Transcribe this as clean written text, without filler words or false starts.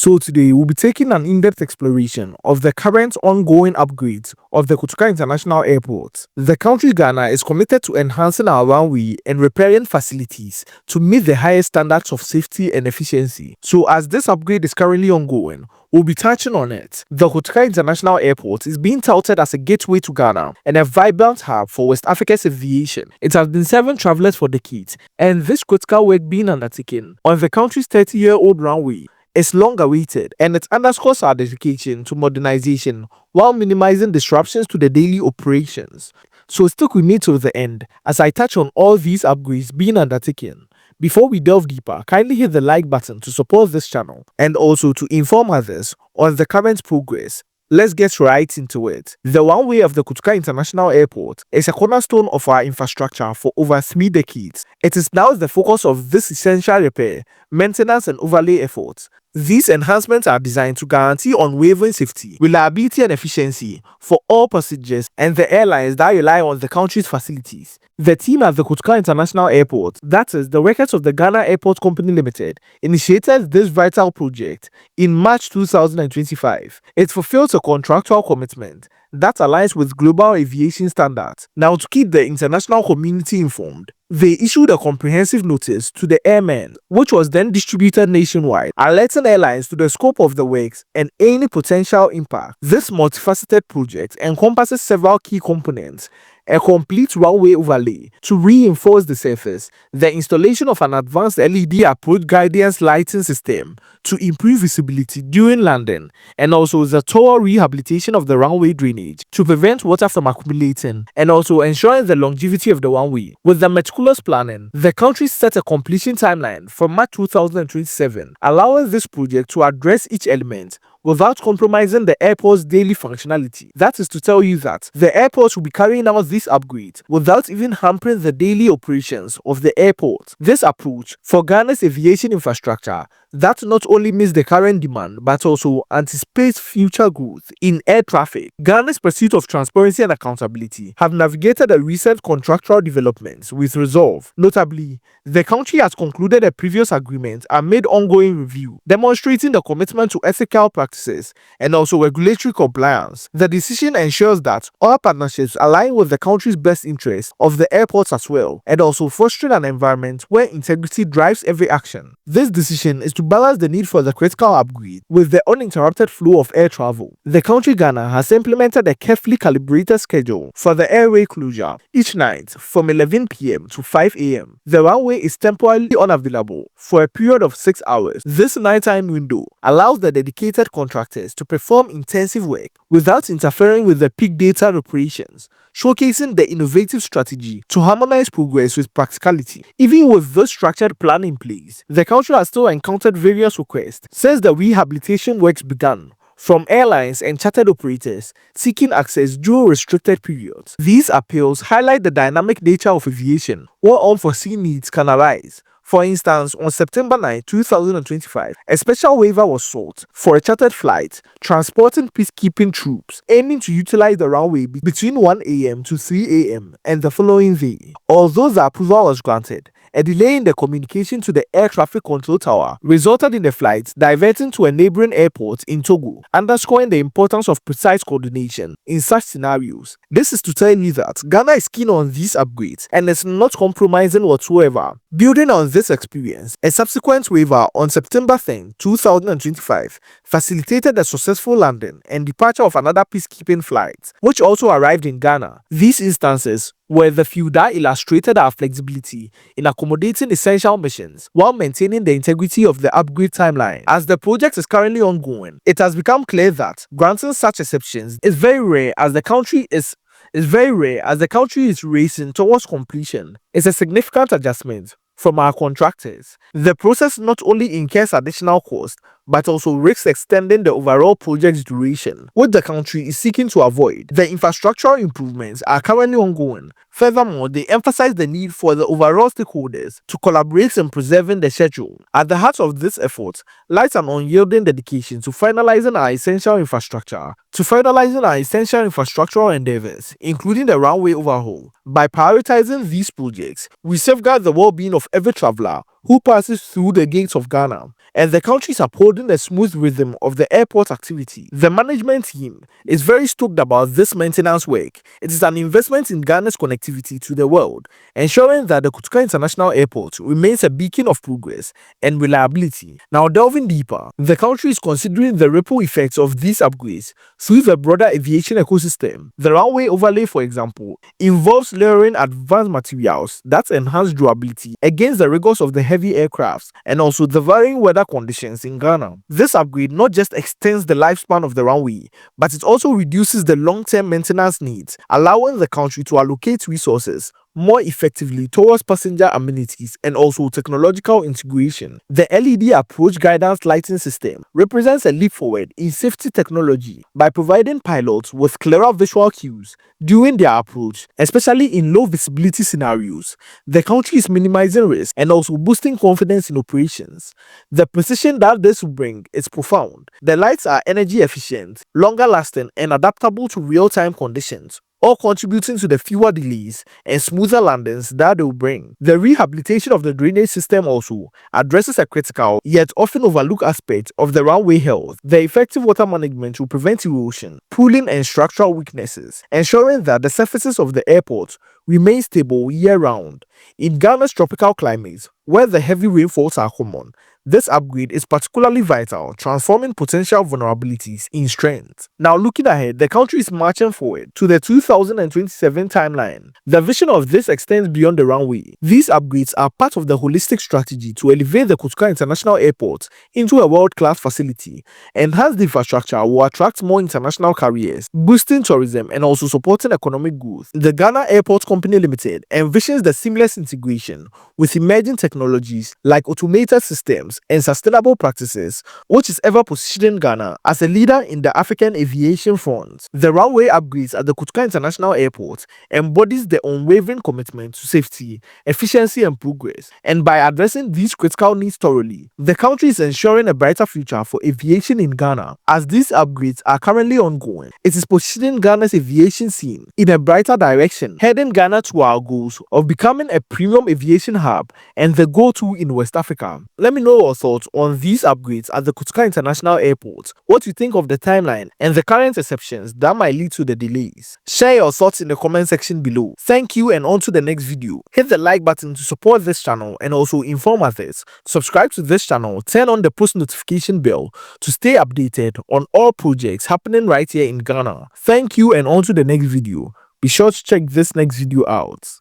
So today we'll be taking an in-depth exploration of the current ongoing upgrades of the Kotoka International Airport. The country Ghana is committed to enhancing our runway and repairing facilities to meet the highest standards of safety and efficiency. So as this upgrade is currently ongoing, we'll be touching on it. The Kotoka International Airport is being touted as a gateway to Ghana and a vibrant hub for West Africa's aviation. It has been serving travelers for decades, and this critical work being undertaken on the country's 30-year-old runway is long awaited, and it underscores our dedication to modernization while minimizing disruptions to the daily operations. So stick with me till the end as I touch on all these upgrades being undertaken. Before we delve deeper, kindly hit the like button to support this channel and also to inform others on the current progress. Let's get right into it. The runway of the Kotoka International Airport is a cornerstone of our infrastructure for over 3 decades. It is now the focus of this essential repair, maintenance and overlay efforts. These enhancements are designed to guarantee unwavering safety, reliability and efficiency for all passengers and the airlines that rely on the country's facilities. The team at the Kotoka International Airport, that is, the workers of the Ghana Airport Company Limited, initiated this vital project in March 2025. It fulfills a contractual commitment that aligns with global aviation standards. Now, to keep the international community informed, they issued a comprehensive notice to the airmen, which was then distributed nationwide, alerting airlines to the scope of the works and any potential impact. This multifaceted project encompasses several key components: a complete runway overlay to reinforce the surface, the installation of an advanced LED approach guidance lighting system to improve visibility during landing, and also the thorough rehabilitation of the runway drainage to prevent water from accumulating, and also ensuring the longevity of the runway. With the meticulous planning, the country set a completion timeline for March 2027, allowing this project to address each element without compromising the airport's daily functionality. That is to tell you that the airport will be carrying out these upgrades without even hampering the daily operations of the airport. This approach for Ghana's aviation infrastructure that not only meets the current demand but also anticipates future growth in air traffic. Ghana's pursuit of transparency and accountability have navigated the recent contractual developments with resolve. Notably, the country has concluded a previous agreement amid ongoing review, demonstrating the commitment to ethical practices and also regulatory compliance. The decision ensures that all partnerships align with the country's best interests of the airports as well, and also fostering an environment where integrity drives every action. This decision is to balance the need for the critical upgrade with the uninterrupted flow of air travel. The country Ghana has implemented a carefully calibrated schedule for the airway closure. Each night from 11 p.m. to 5 a.m., the runway is temporarily unavailable for a period of 6 hours. This nighttime window allows the dedicated contractors to perform intensive work without interfering with the peak data operations, showcasing the innovative strategy to harmonize progress with practicality. Even with this structured plan in place, the country has still encountered various requests since the rehabilitation works began, from airlines and chartered operators seeking access during restricted periods. These appeals highlight the dynamic nature of aviation, where unforeseen needs can arise. For instance, on September 9, 2025, a special waiver was sought for a chartered flight transporting peacekeeping troops aiming to utilize the runway between 1 a.m. to 3 a.m. and the following day. Although the approval was granted, a delay in the communication to the air traffic control tower resulted in the flight diverting to a neighboring airport in Togo, underscoring the importance of precise coordination in such scenarios. This is to tell you that Ghana is keen on these upgrades and is not compromising whatsoever. Building on this experience, a subsequent waiver on September 10, 2025 facilitated the successful landing and departure of another peacekeeping flight, which also arrived in Ghana. These instances were the few that illustrated our flexibility in accommodating essential missions while maintaining the integrity of the upgrade timeline. As the project is currently ongoing, it has become clear that granting such exceptions is very rare as the country is racing towards completion. It's a significant adjustment from our contractors. The process not only incurs additional cost but also risks extending the overall project's duration, which the country is seeking to avoid. The infrastructural improvements are currently ongoing. Furthermore, they emphasize the need for the overall stakeholders to collaborate in preserving the schedule. At the heart of this effort lies an unyielding dedication to finalizing our essential infrastructural endeavors, including the runway overhaul. By prioritizing these projects, we safeguard the well-being of every traveler who passes through the gates of Ghana, and the country is upholding a smooth rhythm of the airport activity. The management team is very stoked about this maintenance work. It is an investment in Ghana's connectivity to the world, ensuring that the Kotoka International Airport remains a beacon of progress and reliability. Now, delving deeper, the country is considering the ripple effects of these upgrades through the broader aviation ecosystem. The runway overlay, for example, involves layering advanced materials that enhance durability against the rigors of the heavy aircrafts and also the varying weather conditions in Ghana. This upgrade not just extends the lifespan of the runway, but it also reduces the long-term maintenance needs, allowing the country to allocate resources more effectively towards passenger amenities and also technological integration. The LED approach guidance lighting system represents a leap forward in safety technology by providing pilots with clearer visual cues during their approach, especially in low visibility scenarios. The country is minimizing risk and also boosting confidence in operations. The precision that this will bring is profound. The lights are energy efficient, longer lasting, and adaptable to real-time conditions, all contributing to the fewer delays and smoother landings that they will bring. The rehabilitation of the drainage system also addresses a critical yet often overlooked aspect of the runway health. The effective water management will prevent erosion, pooling, and structural weaknesses, ensuring that the surfaces of the airport remain stable year-round. In Ghana's tropical climates, where the heavy rainfalls are common, this upgrade is particularly vital, transforming potential vulnerabilities in strength. Now, looking ahead, the country is marching forward to the 2027 timeline. The vision of this extends beyond the runway. These upgrades are part of the holistic strategy to elevate the Kotoka International Airport into a world-class facility. Enhanced infrastructure will attract more international carriers, boosting tourism and also supporting economic growth. The Ghana Airport Company Limited envisions the seamless integration with emerging technologies like automated systems and sustainable practices, which is ever positioning Ghana as a leader in the African aviation front. The runway upgrades at the Kotoka International Airport embodies the unwavering commitment to safety, efficiency, and progress. And by addressing these critical needs thoroughly, the country is ensuring a brighter future for aviation in Ghana. As these upgrades are currently ongoing, it is positioning Ghana's aviation scene in a brighter direction, heading Ghana to our goals of becoming a premium aviation hub and the go-to in West Africa. Let me know your thoughts on these upgrades at the Kotoka International Airport, what you think of the timeline and the current exceptions that might lead to the delays. Share your thoughts in the comment section below. Thank you, and on to the next video. Hit the like button to support this channel and also inform others. Subscribe to this channel, turn on the post notification bell to stay updated on all projects happening right here in Ghana. Thank you, and on to the next video. Be sure to check this next video out.